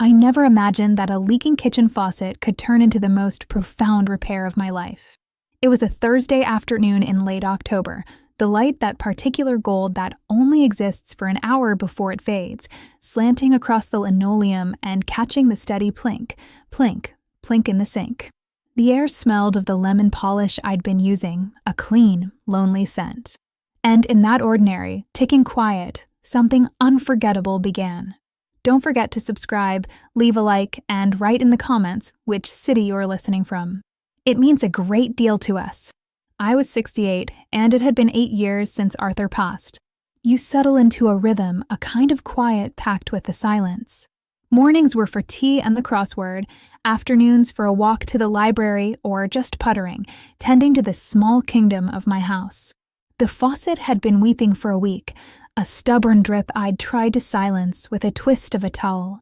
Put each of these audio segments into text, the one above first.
I never imagined that a leaking kitchen faucet could turn into the most profound repair of my life. It was a Thursday afternoon in late October, the light, that particular gold that only exists for an hour before it fades, slanting across the linoleum and catching the steady plink, plink, plink in the sink. The air smelled of the lemon polish I'd been using, a clean, lonely scent. And in that ordinary, ticking quiet, something unforgettable began. Don't forget to subscribe, leave a like, and write in the comments which city you're listening from. It means a great deal to us. I was 68, and it had been 8 years since Arthur passed. You settle into a rhythm, a kind of quiet packed with the silence. Mornings were for tea and the crossword, afternoons for a walk to the library or just puttering, tending to the small kingdom of my house. The faucet had been weeping for a week, a stubborn drip I'd tried to silence with a twist of a towel.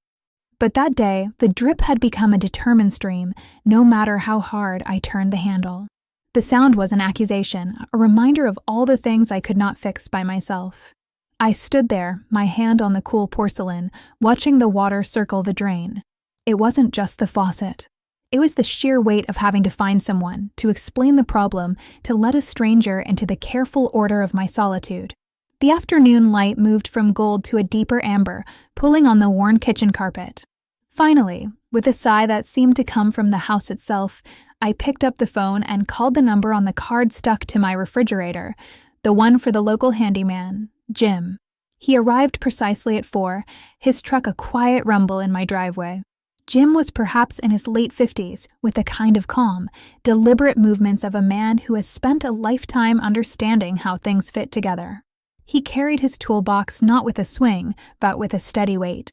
But that day, the drip had become a determined stream, no matter how hard I turned the handle. The sound was an accusation, a reminder of all the things I could not fix by myself. I stood there, my hand on the cool porcelain, watching the water circle the drain. It wasn't just the faucet. It was the sheer weight of having to find someone, to explain the problem, to let a stranger into the careful order of my solitude. The afternoon light moved from gold to a deeper amber, pulling on the worn kitchen carpet. Finally, with a sigh that seemed to come from the house itself, I picked up the phone and called the number on the card stuck to my refrigerator, the one for the local handyman, Jim. He arrived precisely at 4, his truck a quiet rumble in my driveway. Jim was perhaps in his late 50s, with a kind of calm, deliberate movements of a man who has spent a lifetime understanding how things fit together. He carried his toolbox not with a swing, but with a steady weight.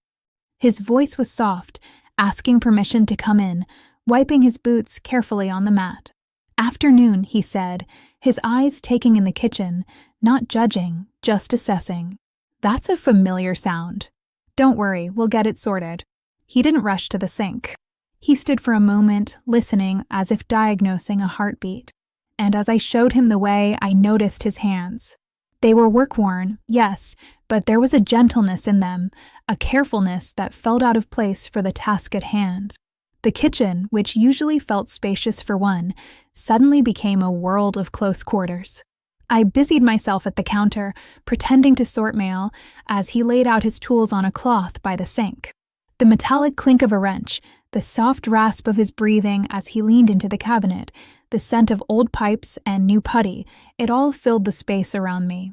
His voice was soft, asking permission to come in, wiping his boots carefully on the mat. "Afternoon," he said, his eyes taking in the kitchen, not judging, just assessing. "That's a familiar sound. Don't worry, we'll get it sorted." He didn't rush to the sink. He stood for a moment, listening as if diagnosing a heartbeat. And as I showed him the way, I noticed his hands. They were work-worn, yes, but there was a gentleness in them, a carefulness that felt out of place for the task at hand. The kitchen, which usually felt spacious for one, suddenly became a world of close quarters. I busied myself at the counter, pretending to sort mail, as he laid out his tools on a cloth by the sink. The metallic clink of a wrench, the soft rasp of his breathing as he leaned into the cabinet, the scent of old pipes and new putty, it all filled the space around me.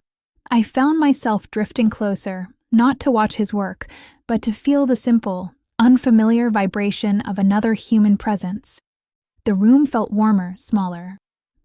I found myself drifting closer, not to watch his work, but to feel the simple, unfamiliar vibration of another human presence. The room felt warmer, smaller.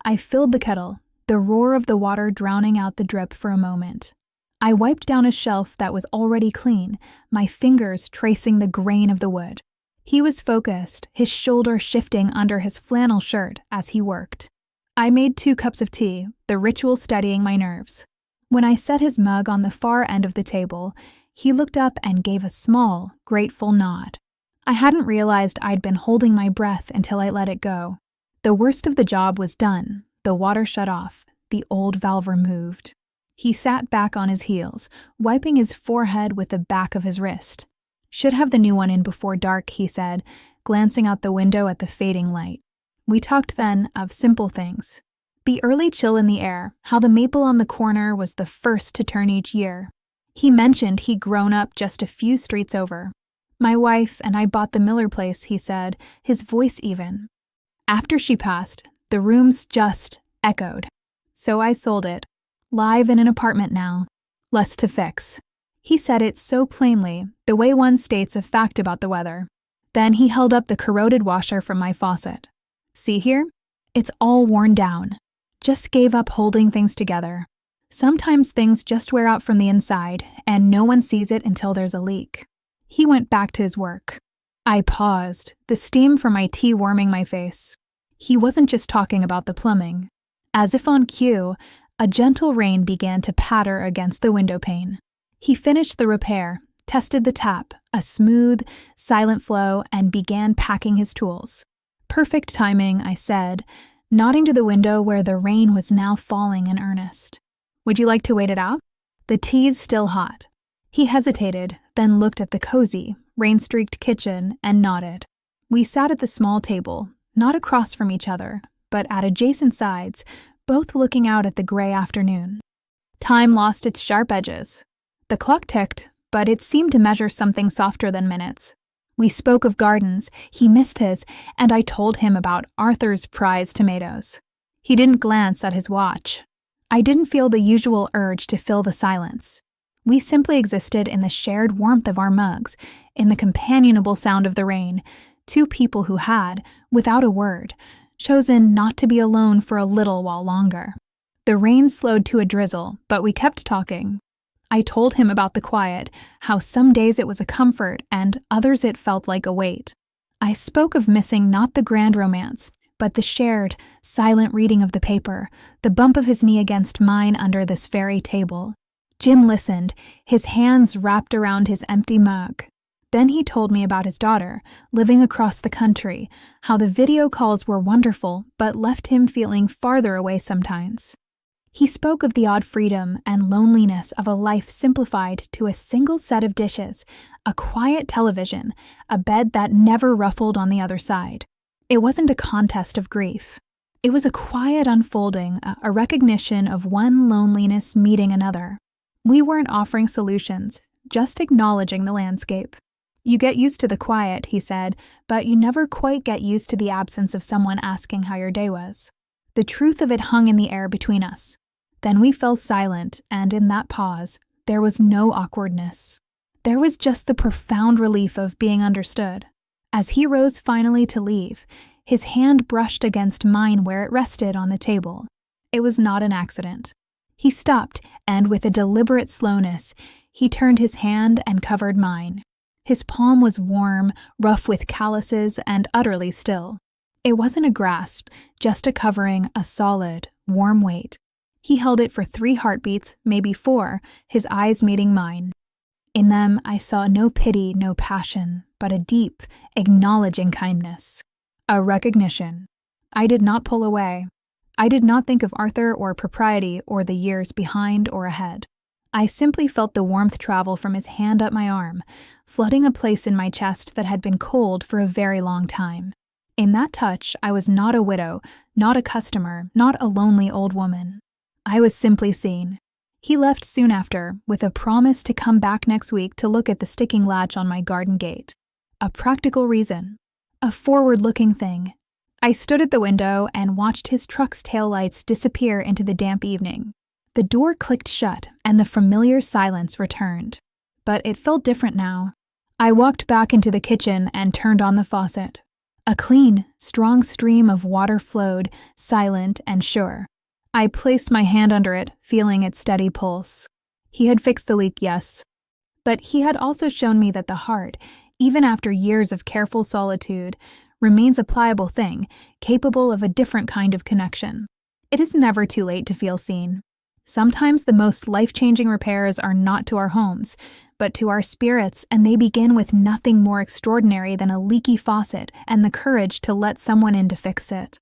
I filled the kettle, the roar of the water drowning out the drip for a moment. I wiped down a shelf that was already clean, my fingers tracing the grain of the wood. He was focused, his shoulder shifting under his flannel shirt as he worked. I made 2 cups of tea, the ritual steadying my nerves. When I set his mug on the far end of the table, he looked up and gave a small, grateful nod. I hadn't realized I'd been holding my breath until I let it go. The worst of the job was done, the water shut off, the old valve removed. He sat back on his heels, wiping his forehead with the back of his wrist. "Should have the new one in before dark," he said, glancing out the window at the fading light. We talked then of simple things. The early chill in the air, how the maple on the corner was the first to turn each year. He mentioned he'd grown up just a few streets over. "My wife and I bought the Miller place," he said, his voice even. After she passed, the rooms just echoed. "So I sold it. Live in an apartment now. Less to fix." He said it so plainly, the way one states a fact about the weather. Then he held up the corroded washer from my faucet. "See here? It's all worn down. Just gave up holding things together. Sometimes things just wear out from the inside, and no one sees it until there's a leak." He went back to his work. I paused, the steam from my tea warming my face. He wasn't just talking about the plumbing. As if on cue, a gentle rain began to patter against the window pane. He finished the repair, tested the tap, a smooth, silent flow, and began packing his tools. "Perfect timing," I said, nodding to the window where the rain was now falling in earnest. "Would you like to wait it out? The tea's still hot." He hesitated, then looked at the cozy, rain-streaked kitchen, and nodded. We sat at the small table, not across from each other, but at adjacent sides, both looking out at the gray afternoon. Time lost its sharp edges. The clock ticked, but it seemed to measure something softer than minutes. We spoke of gardens, he missed his, and I told him about Arthur's prize tomatoes. He didn't glance at his watch. I didn't feel the usual urge to fill the silence. We simply existed in the shared warmth of our mugs, in the companionable sound of the rain, two people who had, without a word, chosen not to be alone for a little while longer. The rain slowed to a drizzle, but we kept talking. I told him about the quiet, how some days it was a comfort and others it felt like a weight. I spoke of missing not the grand romance, but the shared, silent reading of the paper, the bump of his knee against mine under this very table. Jim listened, his hands wrapped around his empty mug. Then he told me about his daughter, living across the country, how the video calls were wonderful but left him feeling farther away sometimes. He spoke of the odd freedom and loneliness of a life simplified to a single set of dishes, a quiet television, a bed that never ruffled on the other side. It wasn't a contest of grief. It was a quiet unfolding, a recognition of one loneliness meeting another. We weren't offering solutions, just acknowledging the landscape. You get used to the quiet, he said, but you never quite get used to the absence of someone asking how your day was. The truth of it hung in the air between us. Then we fell silent, and in that pause, there was no awkwardness. There was just the profound relief of being understood. As he rose finally to leave, his hand brushed against mine where it rested on the table. It was not an accident. He stopped, and with a deliberate slowness, he turned his hand and covered mine. His palm was warm, rough with calluses, and utterly still. It wasn't a grasp, just a covering, a solid, warm weight. He held it for 3 heartbeats, maybe 4, his eyes meeting mine. In them, I saw no pity, no passion, but a deep, acknowledging kindness. A recognition. I did not pull away. I did not think of Arthur or propriety or the years behind or ahead. I simply felt the warmth travel from his hand up my arm, flooding a place in my chest that had been cold for a very long time. In that touch, I was not a widow, not a customer, not a lonely old woman. I was simply seen. He left soon after, with a promise to come back next week to look at the sticking latch on my garden gate. A practical reason. A forward-looking thing. I stood at the window and watched his truck's taillights disappear into the damp evening. The door clicked shut, and the familiar silence returned. But it felt different now. I walked back into the kitchen and turned on the faucet. A clean, strong stream of water flowed, silent and sure. I placed my hand under it, feeling its steady pulse. He had fixed the leak, yes. But he had also shown me that the heart, even after years of careful solitude, remains a pliable thing, capable of a different kind of connection. It is never too late to feel seen. Sometimes the most life-changing repairs are not to our homes, but to our spirits, and they begin with nothing more extraordinary than a leaky faucet and the courage to let someone in to fix it.